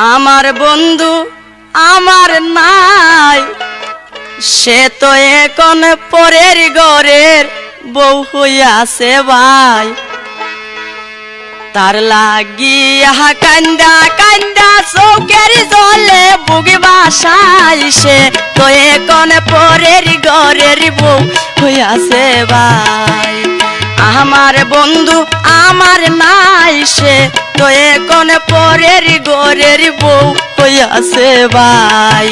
আমার বন্ধু আমার নাই, সে তো এখন পরের ঘরের বউ হইয়াছে ভাই। তার লাগিয়া কান্দা কান্দা চৌকের জলে বুকে বাসায়, সে তো এখন পরের ঘরের বউ হইয়াছে ভাই। আমার বন্ধু আমার নাই, সে তো এখন পরের ঘরের বউ হইয়াছে ভাই।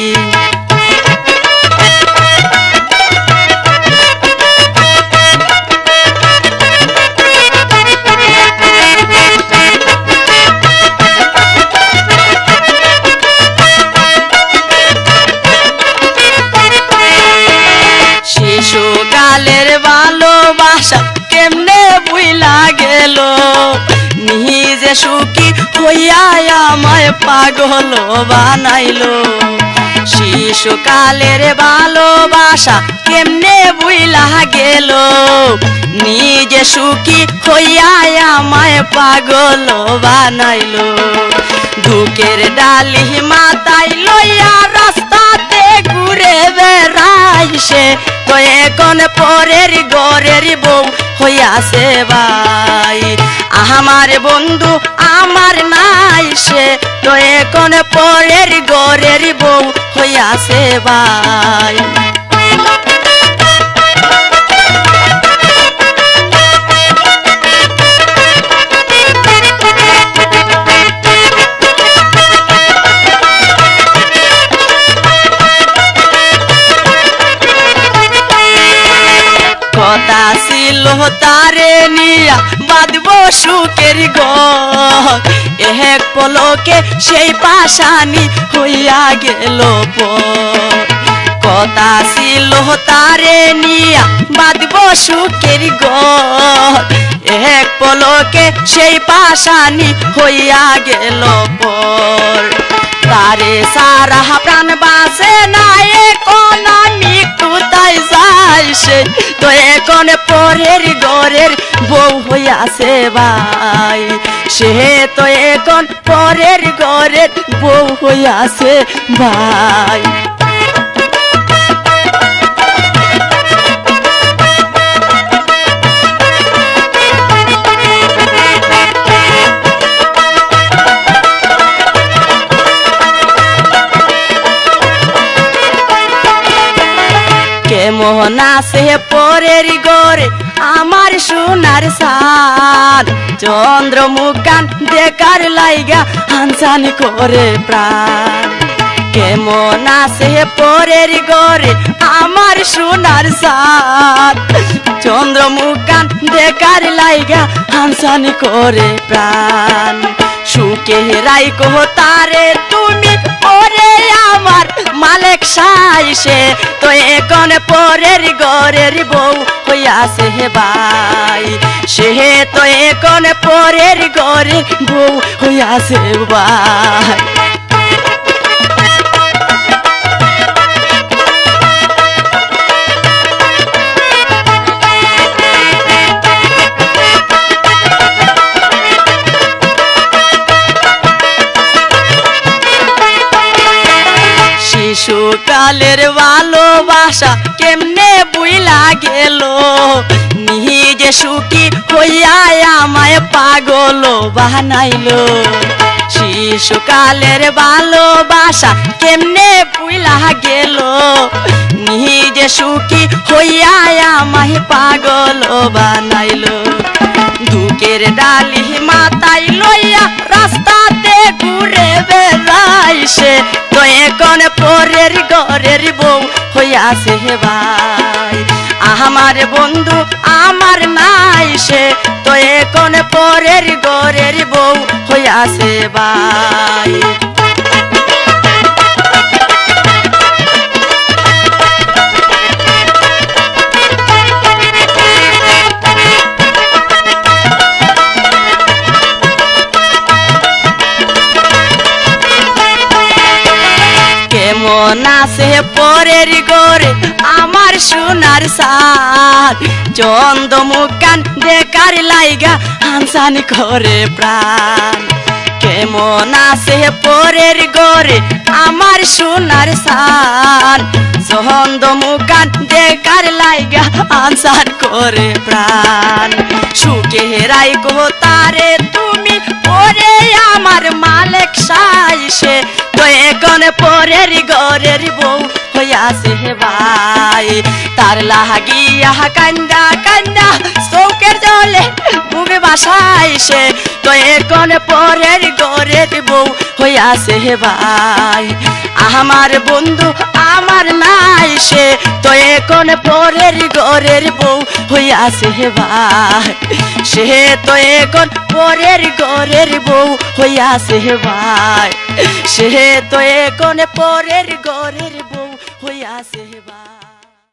শিশুকালের ভালোবাসা কেমনে ভুইলা গেল, নিজে সুখী হইয়া আমায় পাগল বানাইলো। শিশুকালের ভালোবাসা কেমনে ভুইলা গেল, নিজে সুখী হইয়া আমায় পাগল বানাইলো। দুঃখের ডালি মাথায় লইয়া রাস্তাতে ঘুরে বেড়াই, সে তো এখন পরের ঘরের বউ হইয়াছে ভাই। আমার বন্ধু আমার নাই, সে তো এখন পরের ঘরের বউ হইয়াছে ভাই। কথা ছিল তারে নিয়া বাঁধব সুখের ঘর, এক পলকে সেই পাশানি হইয়া গেল পর। কথা ছিল তারে নিয়া বাঁধব সুখের ঘর, এক পলকে সেই পাশানি হইয়া গেল পর। তারে সারা প্রাণ বাঁচে না, এখন আমি কোথায় যাই, সে তো এখন পরের ঘরের বউ হইয়াছে ভাই। সে তো এখন পরের ঘরের বউ হইয়াছে ভাই। কেমন আছে পরের ঘরে আমার সোনার সাদ, চন্দ্রমুখান দেখার লাইগা হানসান করে প্রাণ। কেমন আছে পরের ঘরে আমার সোনার সাদ, চন্দ্রমুখান দেখার লাইগা হানসান করে প্রাণ। সুখে রাইকো তারে তুমি ওরে আমার মালিক সাই, সে তো এখন পরের ঘরের বউ হইয়াছে ভাই। সে তো এখন পরের ঘরের বউ হইয়াছে ভাই। শিশুকালের ভালোবাসা কেমনে ভুইলা গেল, নিজে সুখী হইয়া আমায় পাগল বানাইলো। শিশুকালের ভালোবাসা কেমনে ভুইলা গেল, নিজে সুখী হইয়া আমায় পাগল বানাইলো। দুঃখের ডালি মাথায় লইয়া রাস্তাতে ঘুরে বেড়াই, সে তো এখন পরের ঘরের বউ হইয়াছে ভাই। আমার বন্ধু আমার নাই, সে তো এখন পরের ঘরের বউ হইয়াছে ভাই। কেমন আছে পরের ঘরে আমার সোনার সাদ, চন্দ্রমুখান দেখার লাইগা হানসান করে প্রাণ। কেমন আছে পরের ঘরে আমার সোনার সান চন্দ মুকান দেখার লাইগা আনসার করে প্রাণ সুখে হেরাই গো তারে তুমি ওরে আমার মালিক সাইসে তো এখন পরের ঘরের বউ হইয়াছে ভাই তার লাগিয়া কান্দা কান্দা চৌকের জলে বুকে বাসাইছে তো এখন পরের ঘরের বউ হইয়াছে ভাই আমার বন্ধু আমার নাই সে তো এখন পরের ঘরের বউ হইয়াছে ভাই সে তো এখন পরের ঘরের বউ হইয়াছে ভাই সে তো এখন পরের ঘরের বউ হইয়াছে ভাই।